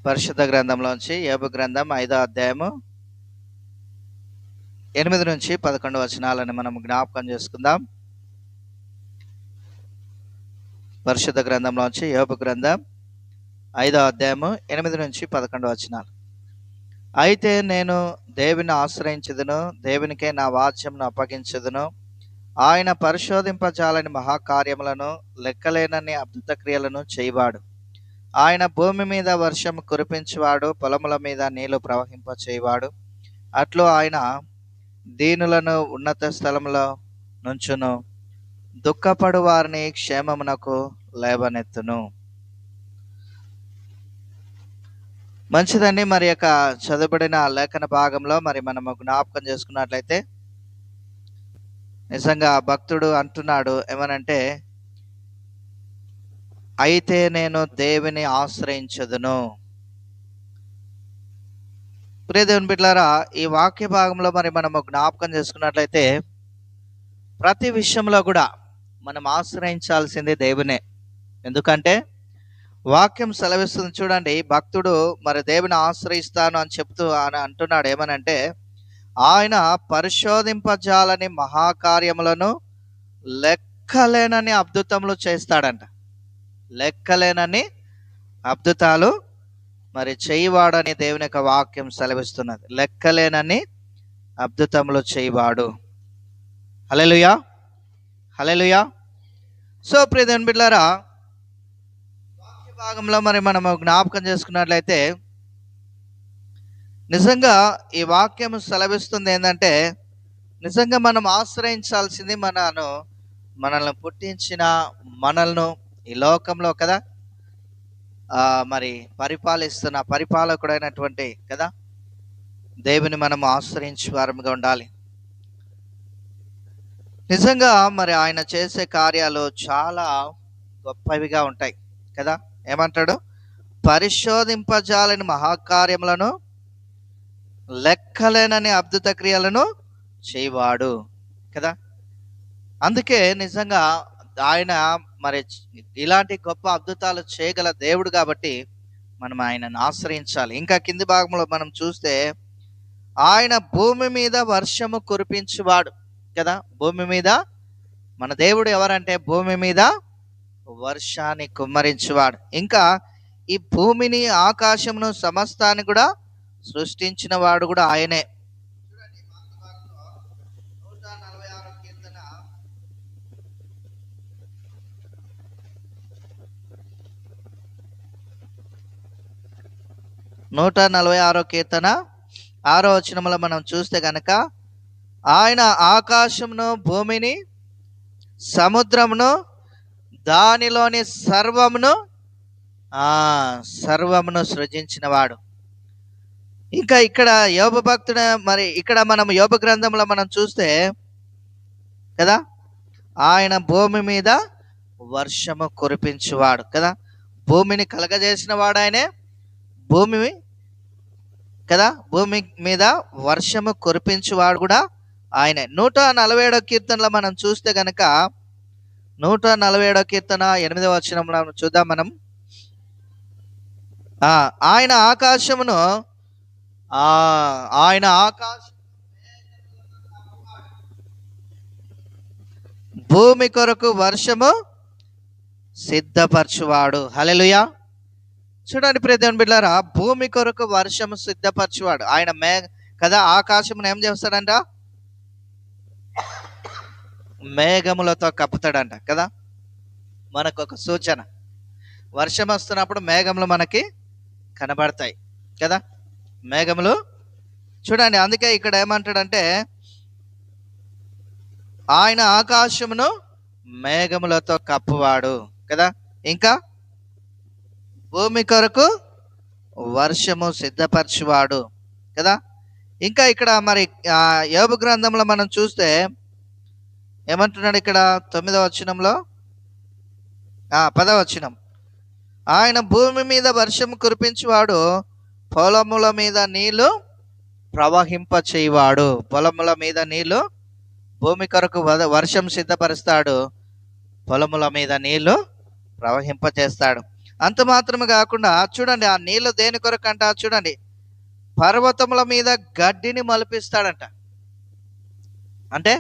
పరిశుద్ధ గ్రంథంలోంచి యోబు గ్రంథం 5వ అధ్యాయము 8 నుంచి 11 వచనాలను మనం జ్ఞాపకం చేసుకుందాం. పరిశుద్ధ గ్రంథంలోంచి యోబు గ్రంథం 5వ అధ్యాయము 8 నుంచి 11 వచనాలు. అయితే నేను దేవుని ఆశ్రయించుదును, దేవునికే నా వాద్యమును అప్పగించుదును. ఆయన పరిశోధింపజాలని మహాకార్యములను, లెక్కలేనన్ని అద్భుత క్రియలను చేయవాడు. ఆయన భూమి మీద వర్షము కురిపించువాడు, పొలముల మీద నీళ్లు ప్రవహింప చేయవాడు. అట్లు ఆయన దీనులను ఉన్నత స్థలములో నుంచును, దుఃఖపడు వారిని క్షేమమునకు లేవనెత్తును. మంచిదండి. మరి యొక్క చదువుబడిన లేఖన భాగంలో మరి మనము జ్ఞాపకం చేసుకున్నట్లయితే నిజంగా భక్తుడు అంటున్నాడు ఏమనంటే, అయితే నేను దేవుని ఆశ్రయించదును. ప్రియ దేవుని బిడ్డలారా, ఈ వాక్య భాగంలో మరి మనము జ్ఞాపకం చేసుకున్నట్లయితే ప్రతి విషయంలో కూడా మనం ఆశ్రయించాల్సింది దేవునే. ఎందుకంటే వాక్యం సెలవిస్తుంది చూడండి, భక్తుడు మరి దేవుని ఆశ్రయిస్తాను అని చెప్తూ అంటున్నాడు ఏమనంటే, ఆయన పరిశోధింపజాలని మహాకార్యములను, లెక్కలేనని అద్భుతములు చేస్తాడంట. లెక్కలేనని అద్భుతాలు మరి చేయవాడని దేవుని యొక్క వాక్యం సెలవిస్తున్నది. లెక్కలేనని అద్భుతములు చేయవాడు. హల్లెలూయా, హల్లెలూయా. సో ప్రియ దేవుని బిడ్డలారా, వాక్య భాగంలో మరి మనము జ్ఞాపకం చేసుకున్నట్లయితే నిజంగా ఈ వాక్యం సెలవిస్తుంది ఏంటంటే, నిజంగా మనం ఆశ్రయించాల్సింది మనల్ని పుట్టించిన మనల్ని ఈ లోకంలో కదా మరి పరిపాలిస్తున్న పరిపాలకుడైనటువంటి కదా దేవుని మనం ఆశ్రయించే వారముగా ఉండాలి. నిజంగా మరి ఆయన చేసే కార్యాలు చాలా గొప్పవిగా ఉంటాయి కదా. ఏమంటాడు? పరిశోధింపజాలని మహాకార్యములను, లెక్కలేనని అద్భుత క్రియలను చేయవాడు కదా. అందుకే నిజంగా ఆయన మరి ఇలాంటి గొప్ప అద్భుతాలు చేయగల దేవుడు కాబట్టి మనం ఆయనను ఆశ్రయించాలి. ఇంకా కింది భాగంలో మనం చూస్తే ఆయన భూమి మీద వర్షము కురిపించువాడు కదా. భూమి మీద మన దేవుడు ఎవరంటే భూమి మీద వర్షాన్ని కుమ్మరించువాడు. ఇంకా ఈ భూమిని, ఆకాశమును, సమస్తాన్ని కూడా సృష్టించిన వాడు కూడా ఆయనే. 146వ కీర్తన 6వ వచనంలో మనం చూస్తే గనక, ఆయన ఆకాశమును, భూమిని, సముద్రమును, దానిలోని సర్వమును సృజించిన వాడు. ఇంకా ఇక్కడ యోబు భక్తుడు మరి ఇక్కడ మనం యోబు గ్రంథంలో మనం చూస్తే కదా, ఆయన భూమి మీద వర్షము కురిపించువాడు కదా. భూమిని కలగజేసిన వాడు ఆయనే. భూమి కదా, భూమి మీద వర్షము కురిపించువాడు కూడా ఆయనే. 147వ కీర్తనలో మనం చూస్తే గనక 147వ కీర్తన 8వ వచనంలో చూద్దాం మనం. ఆయన ఆకాశమును భూమి కొరకు వర్షము సిద్ధపరచువాడు. హల్లెలూయా. చూడండి ప్రియ దేవుని బిడ్డలారా, భూమి కొరకు వర్షము సిద్ధపరచువాడు ఆయన కదా. ఆకాశమును ఏం చేస్తాడంట? మేఘములతో కప్పుతాడంట కదా. మనకు ఒక సూచన, వర్షం వస్తున్నప్పుడు మేఘములు మనకి కనబడతాయి కదా. మేఘములు చూడండి. అందుకే ఇక్కడ ఏమంటాడంటే, ఆయన ఆకాశమును మేఘములతో కప్పువాడు కదా. ఇంకా భూమి కొరకు వర్షము సిద్ధపరచువాడు కదా. ఇంకా ఇక్కడ మరి యోబు గ్రంథంలో మనం చూస్తే ఏమంటున్నాడు ఇక్కడ 9వ వచనంలో, 10వ వచనం, ఆయన భూమి మీద వర్షము కురిపించువాడు, పొలముల మీద నీళ్లు ప్రవహింప చేయవాడు. పొలముల మీద నీళ్లు, భూమి కొరకు వర్షం సిద్ధపరుస్తాడు, పొలముల మీద నీళ్లు ప్రవహింప చేస్తాడు. అంత మాత్రమే కాకుండా చూడండి, ఆ నీళ్లు దేని కొరకంట చూడండి, పర్వతముల మీద గడ్డిని మలిపిస్తాడంట. అంటే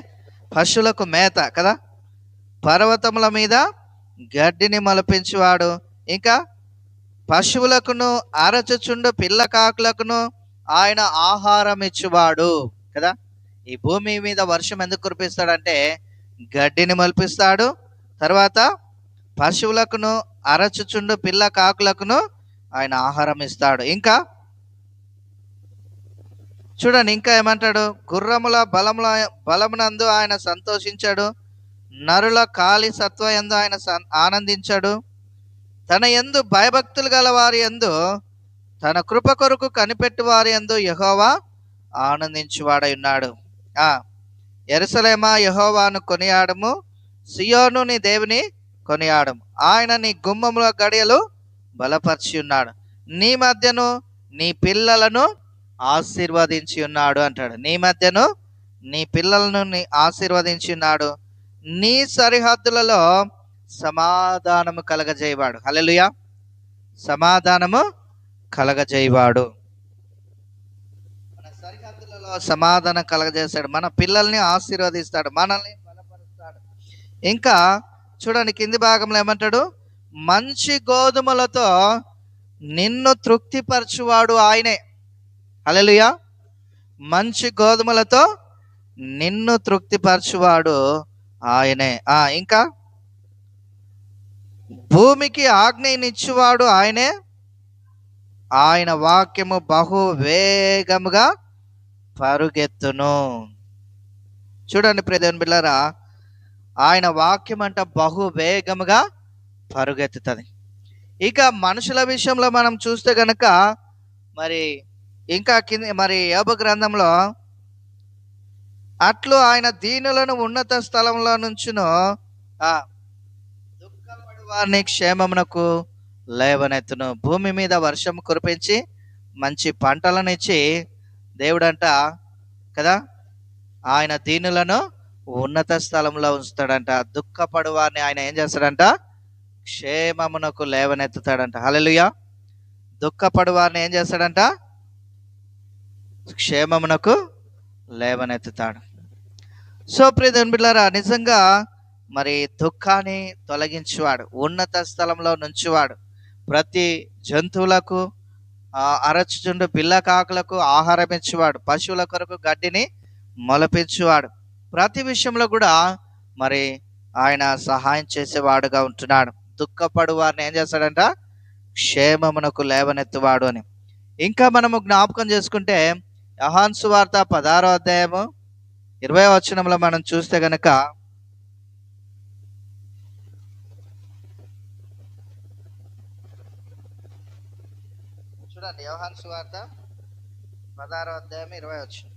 పశువులకు మేత కదా, పర్వతముల మీద గడ్డిని మలిపించేవాడు. ఇంకా పశువులకును అరచుచుండు పిల్ల కాకులకును ఆయన ఆహారం ఇచ్చువాడు కదా. ఈ భూమి మీద వర్షం ఎందుకు కురిపిస్తాడంటే గడ్డిని మలిపిస్తాడు, తర్వాత పశువులకును అరచుచుండు పిల్ల కాకులకును ఆయన ఆహారం ఇస్తాడు. ఇంకా చూడండి, ఇంకా ఏమంటాడు, గుర్రముల బలమునందు ఆయన సంతోషించాడు, నరుల కాలి సత్వ యందు ఆయన ఆనందించాడు, తన యందు భయభక్తులు గల వారి యందు తన కృప కొరకు కనిపెట్టు వారి యందు యెహోవా ఆనందించువాడై ఉన్నాడు. యెరూషలేమా యెహోవాను కొనియాడము, సియోను నీ దేవుని కొనియాడము. ఆయన నీ గుమ్మముల గడియలు బలపరిచి ఉన్నాడు, నీ మధ్యను నీ పిల్లలను ఆశీర్వదించి ఉన్నాడు అంటాడు. నీ మధ్యను నీ పిల్లలను ఆశీర్వదించి ఉన్నాడు, నీ సరిహద్దులలో సమాధానము కలగజేయవాడు. హల్లెలూయా, సమాధానము కలగజేయవాడు. మన సరిహద్దులలో సమాధానం కలగజేస్తాడు, మన పిల్లల్ని ఆశీర్వదిస్తాడు, మనల్ని బలపరుస్తాడు. ఇంకా చూడండి, కింది భాగంలో ఏమంటాడు, మంచి గోధుమలతో నిన్ను తృప్తిపరచువాడు ఆయనే. హల్లెలూయా, మంచి గోధుమలతో నిన్ను తృప్తిపరచువాడు ఆయనే. ఇంకా భూమికి ఆజ్ఞనిచ్చువాడు ఆయనే, ఆయన వాక్యము బహు వేగముగా పరుగెత్తును. చూడండి ప్రియదేవుని బిడ్డలారా, ఆయన వాక్యం అంట బహు వేగముగా పరుగెత్తుతుంది. ఇక మనుషుల విషయంలో మనం చూస్తే గనక మరి ఇంకా మరి యోబు గ్రంథంలో అట్లు ఆయన దీనులను ఉన్నత స్థలంలో నుంచును, దుఃఖపడు వారిని క్షేమమునకు లేవనెత్తును. భూమి మీద వర్షం కురిపించి మంచి పంటలను ఇచ్చి దేవుడంట కదా, ఆయన దీనులను ఉన్నత స్థలంలో ఉంచుతాడంట. దుఃఖపడు వారిని ఆయన ఏం చేస్తాడంట, క్షేమమునకు లేవనెత్తుతాడంట. హల్లెలూయా, దుఃఖపడు వారిని ఏం చేస్తాడంట, క్షేమమునకు లేవనెత్తుతాడు. సో ప్రియదేవుని బిడ్డలారా, నిజంగా మరి దుఃఖాన్ని తొలగించువాడు, ఉన్నత స్థలంలో నుంచువాడు, ప్రతి జంతువులకు అరచుచుండు పిల్ల కాకులకు ఆహారం ఇచ్చేవాడు, పశువుల కొరకు గడ్డిని మొలపించువాడు, ప్రతి విషయంలో కూడా మరి ఆయన సహాయం చేసేవాడుగా ఉంటున్నాడు. దుఃఖపడు వారిని ఏం చేస్తాడంట, క్షేమమునకు లేవనెత్తువాడు అని. ఇంకా మనము జ్ఞాపకం చేసుకుంటే యోహాను సువార్త 16వ అధ్యాయము 20వ వచనంలో మనం చూస్తే గనక చూడండి, యోహాను సువార్త 16వ అధ్యాయం 20వ వచనం,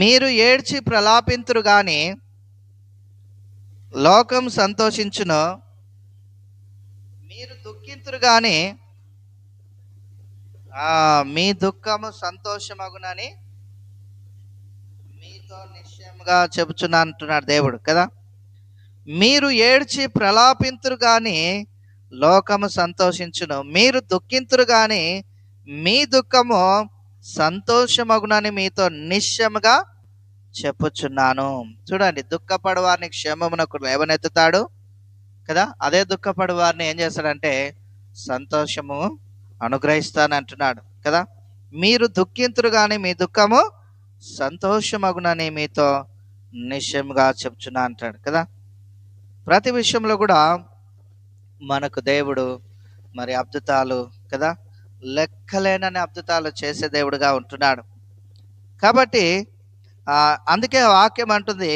మీరు ఏడ్చి ప్రలాపింతురు గాని లోకం సంతోషించును, మీరు దుఃఖింతురు గాని మీ దుఃఖము సంతోషమగునని మీతో నిశ్చయముగా చెబుతున్నా అంటున్నాడు దేవుడు కదా. మీరు ఏడ్చి ప్రలాపింతురు గాని లోకము సంతోషించును, మీరు దుఃఖింతురు గాని మీ దుఃఖము సంతోషమగునని మీతో నిశ్చయముగా చెప్పుచున్నాను. చూడండి, దుఃఖపడు వారిని క్షేమమునకు లేవనెత్తుతాడు కదా, అదే దుఃఖపడు వారిని ఏం చేస్తాడంటే సంతోషము అనుగ్రహిస్తానంటున్నాడు కదా. మీరు దుఃఖింతురు కానీ మీ దుఃఖము సంతోషమగునని మీతో నిశ్చయముగా చెప్తున్నా అంటాడు కదా. ప్రతి విషయంలో కూడా మనకు దేవుడు మరి అద్భుతాలు కదా, లెక్కలేనని అద్భుతాలు చేసే దేవుడుగా ఉంటున్నాడు. కాబట్టి అందుకే వాక్యం అంటుంది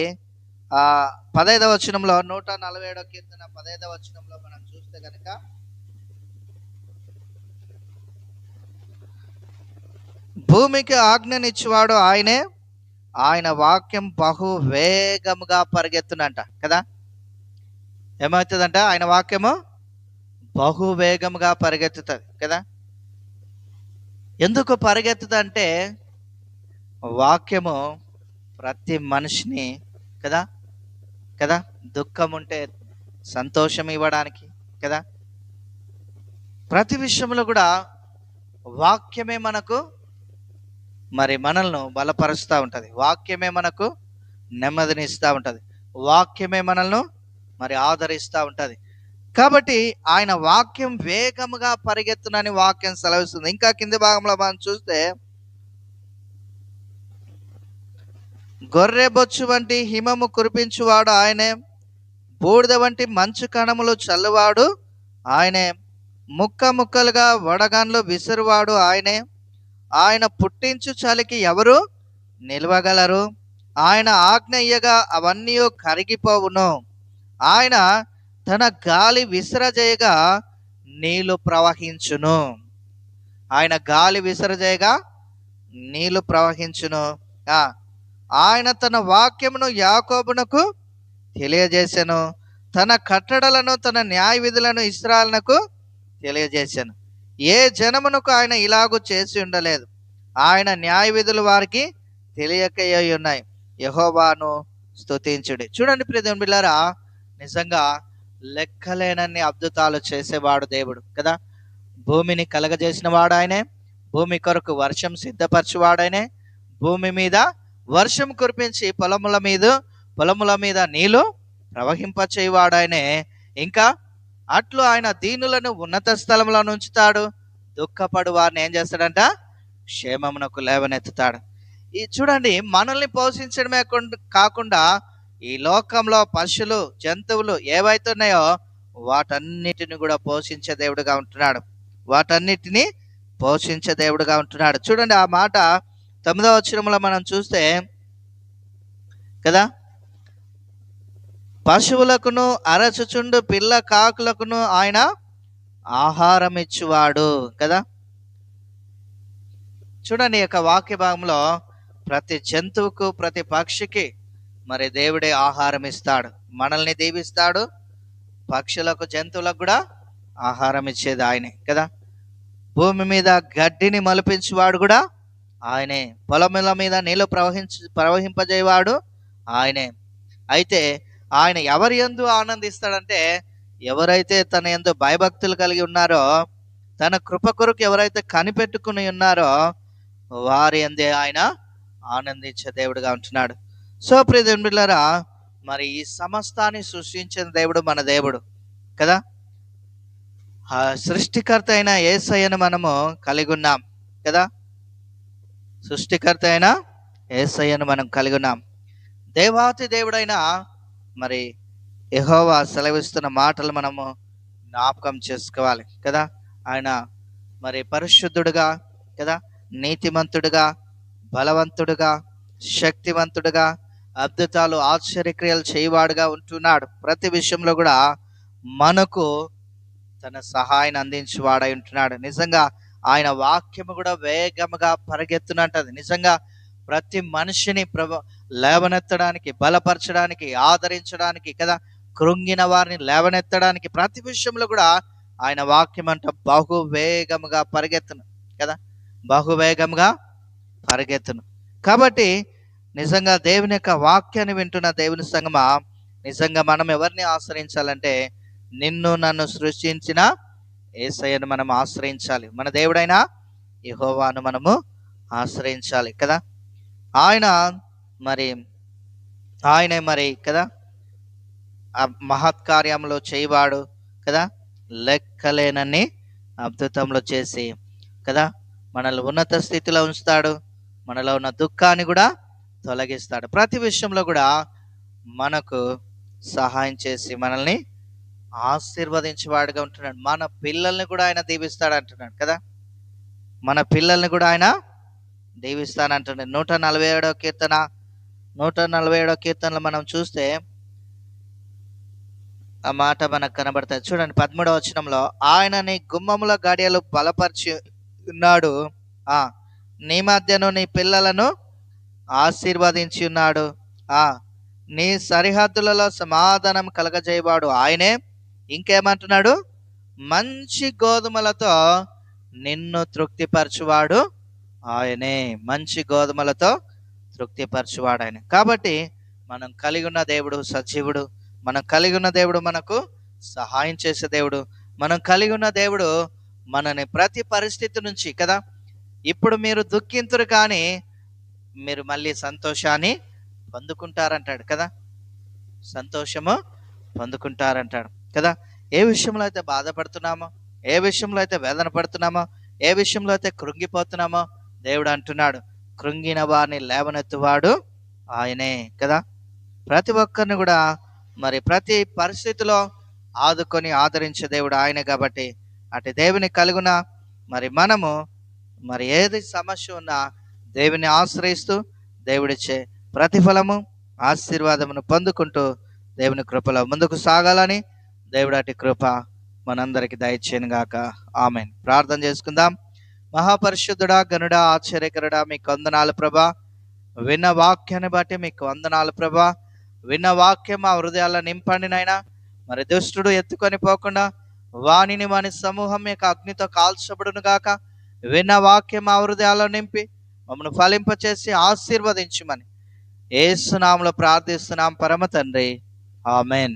15వ వచనంలో 147వ కీర్తన 15వ వచనంలో మనం చూస్తే కనుక, భూమికి ఆజ్ఞనిచ్చేవాడు ఆయనే, ఆయన వాక్యం బహు వేగముగా పరిగెత్తునంట కదా. ఏమవుతుందంట, ఆయన వాక్యము బహు వేగముగా పరిగెత్తుతుంది కదా. ఎందుకు పరిగెత్తుదంటే వాక్యము ప్రతి మనిషిని కదా కదా దుఃఖం ఉంటే సంతోషం ఇవ్వడానికి కదా. ప్రతి విషయంలో కూడా వాక్యమే మనకు మరి మనల్ని బలపరుస్తూ ఉంటుంది. వాక్యమే మనకు నెమ్మదిని ఇస్తూ ఉంటుంది. వాక్యమే మనల్ని మరి ఆదరిస్తూ ఉంటుంది. కాబట్టి ఆయన వాక్యం వేగముగా పరిగెత్తునని వాక్యం సెలవిస్తుంది. ఇంకా కింది భాగంలో మనం చూస్తే, గొర్రె బొచ్చు వంటి హిమము కురిపించువాడు ఆయనే, బూడిద వంటి మంచు కణములు చల్లువాడు ఆయనే, ముక్క ముక్కలుగా వడగండ్లు విసురువాడు ఆయనే. ఆయన పుట్టించు చలికి ఎవరు నిలవగలరు? ఆయన ఆజ్ఞ ఇయ్యగా అవన్నీ కరిగిపోవును. ఆయన తన గాలి విసరజేయగా నీళ్లు ప్రవహించును. ఆయన గాలి విసరజేయగా నీళ్లు ప్రవహించును. ఆయన తన వాక్యమును యాకోబునకు తెలియజేశాను, తన కట్టడలను తన న్యాయ విధులను ఇశ్రాయేలునకు తెలియజేశాను. ఏ జనమునకు ఆయన ఇలాగూ చేసి ఉండలేదు. ఆయన న్యాయ విధులు వారికి తెలియకయ్యి ఉన్నాయి. యెహోవాను స్తుతించుడి. చూడండి ప్రియ దేవుని బిడ్డలారా, నిజంగా లెక్కలేనన్ని అద్భుతాలు చేసేవాడు దేవుడు కదా. భూమిని కలగజేసిన వాడు ఆయనే, భూమి కొరకు వర్షం సిద్ధపరచువాడైనే, భూమి మీద వర్షం కురిపించి పొలముల మీద నీళ్లు ప్రవహింపచేయువాడైనే. ఇంకా అట్లు ఆయన దీనులను ఉన్నత స్థలంలో ఉంచుతాడు, దుఃఖపడు వారిని ఏం చేస్తాడంట? క్షేమమునకు లేవనెత్తుతాడు. ఈ చూడండి, మనల్ని పోషించడమే కాకుండా ఈ లోకంలో పశువులు జంతువులు ఏవైతే ఉన్నాయో వాటన్నిటిని కూడా పోషించే దేవుడుగా ఉంటున్నాడు. వాటన్నిటిని పోషించే దేవుడుగా ఉంటున్నాడు. చూడండి ఆ మాట 9వ వచనంలో మనం చూస్తే కదా, పశువులకును అరచుచుండు పిల్ల కాకులకును ఆయన ఆహారం ఇచ్చువాడు కదా. చూడండి ఈ యొక్క వాక్య భాగంలో ప్రతి జంతువుకు ప్రతి పక్షికి మరి దేవుడే ఆహారం ఇస్తాడు. మనల్ని దీవిస్తాడు. పక్షులకు జంతువులకు కూడా ఆహారం ఇచ్చేది ఆయనే కదా. భూమి మీద గడ్డిని మలిపించేవాడు కూడా ఆయనే. పొలముల మీద నీళ్లు ప్రవహింపజేయవాడు ఆయనే. అయితే ఆయన ఎవరి యందు ఆనందిస్తాడంటే, ఎవరైతే తన యందు భయభక్తులు కలిగి ఉన్నారో, తన కృప కొరకు ఎవరైతే కనిపెట్టుకుని ఉన్నారో వారి యందే ఆయన ఆనందించే దేవుడుగా ఉంటున్నాడు. సో ప్రియ దేవుని బిడ్డలారా, మరి ఈ సమస్తాన్ని సృష్టించిన దేవుడు మన దేవుడు కదా. ఆ సృష్టికర్త అయిన యేసయ్యను మనము కలిగి ఉన్నాం కదా. సృష్టికర్త అయిన యేసయ్యను మనం కలిగి ఉన్నాం. దేవాతి దేవుడైన మరి యెహోవా సెలవిస్తున్న మాటలు మనము జ్ఞాపకం చేసుకోవాలి కదా. ఆయన మరి పరిశుద్ధుడుగా కదా, నీతిమంతుడుగా, బలవంతుడుగా, శక్తివంతుడుగా, అద్భుతాలు ఆశ్చర్యక్రియలు చేయవాడుగా ఉంటున్నాడు. ప్రతి విషయంలో కూడా మనకు తన సహాయాన్ని అందించేవాడై ఉంటున్నాడు. నిజంగా ఆయన వాక్యము కూడా వేగముగా పరిగెత్తునంటది. నిజంగా ప్రతి మనిషిని లేవనెత్తడానికి, బలపరచడానికి, ఆదరించడానికి కదా, కృంగిన వారిని లేవనెత్తడానికి ప్రతి విషయంలో కూడా ఆయన వాక్యం అంట బహువేగముగా పరిగెత్తును కదా, బహువేగముగా పరిగెత్తును. కాబట్టి నిజంగా దేవుని యొక్క వాక్యాన్ని వింటున్న దేవుని సంగమా, నిజంగా మనం ఎవరిని ఆశ్రయించాలంటే నిన్ను నన్ను సృష్టించిన యేసయ్యను మనం ఆశ్రయించాలి. మన దేవుడైన యెహోవాను మనము ఆశ్రయించాలి కదా. ఆయనే మరి కదా ఆ మహత్కార్యంలో చేయవాడు కదా. లెక్కలేనన్ని అద్భుతంలో చేసి కదా మనల్ని ఉన్నత స్థితిలో ఉంచుతాడు. మనలో ఉన్న దుఃఖాన్ని కూడా తొలగిస్తాడు. ప్రతి విషయంలో కూడా మనకు సహాయం చేసి మనల్ని ఆశీర్వదించేవాడుగా ఉంటున్నాడు. మన పిల్లల్ని కూడా ఆయన దీవిస్తాడు అంటున్నాడు కదా. మన పిల్లల్ని కూడా ఆయన దీవిస్తానంటున్నాడు. 147వ కీర్తనలో మనం చూస్తే ఆ మాట మనకు కనబడుతుంది. చూడండి 13వ వచనంలో, ఆయన నీ గుమ్మముల గడియలు బలపరిచి ఉన్నాడు, నీ మధ్యను నీ పిల్లలను ఆశీర్వదించి ఉన్నాడు, నీ సరిహద్దులలో సమాధానం కలగజేయవాడు ఆయనే. ఇంకేమంటున్నాడు? మంచి గోధుమలతో నిన్ను తృప్తిపరచువాడు ఆయనే. మంచి గోధుమలతో తృప్తిపరచువాడు ఆయన. కాబట్టి మనం కలిగి ఉన్న దేవుడు సజీవుడు, మనం కలిగి ఉన్న దేవుడు మనకు సహాయం చేసే దేవుడు. మనం కలిగి ఉన్న దేవుడు మనని ప్రతి పరిస్థితి నుంచి కదా, ఇప్పుడు మీరు దుఃఖింతురు కానీ మీరు మళ్ళీ సంతోషాన్ని పొందుకుంటారంటాడు కదా, సంతోషము పొందుకుంటారంటాడు కదా. ఏ విషయంలో అయితే బాధపడుతున్నామో, ఏ విషయంలో అయితే వేదన పడుతున్నామో, ఏ విషయంలో అయితే కృంగిపోతున్నామో దేవుడు అంటున్నాడు, కృంగిన వారిని లేవనెత్తువాడు ఆయనే కదా. ప్రతి ఒక్కరిని కూడా మరి ప్రతి పరిస్థితిలో ఆదుకొని ఆదరించే దేవుడు ఆయనే. కాబట్టి అటు దేవుని కలుగున మరి మనము మరి ఏది సమస్య ఉన్నా దేవుని ఆశ్రయిస్తూ దేవుడిచ్చే ప్రతిఫలము ఆశీర్వాదమును పొందుకుంటూ దేవుని కృపలో ముందుకు సాగాలని దేవుడు అటు కృప మనందరికి దయచేయను గాక. ఆమేన్. ప్రార్థన చేసుకుందాం. మహాపరిశుద్ధుడా, గనుడా, ఆశ్చర్యకరుడా, మీకు వందనాలు ప్రభా. విన్న వాక్యాన్ని బట్టి మీకు వందనాలు ప్రభా. విన్న వాక్యం మా హృదయాల్లో నింపండి నాయనా. మరి దుష్టుడు ఎత్తుకొని పోకుండా వానిని వాని సమూహం యొక్క అగ్నితో కాల్చబడును గాక. విన్న వాక్యం మా హృదయాల్లో నింపి మమ్మల్ని ఫలింపచేసి ఆశీర్వదించుమని యేసు నామములో ప్రార్థిస్తున్నాం పరమ తండ్రి. ఆమేన్.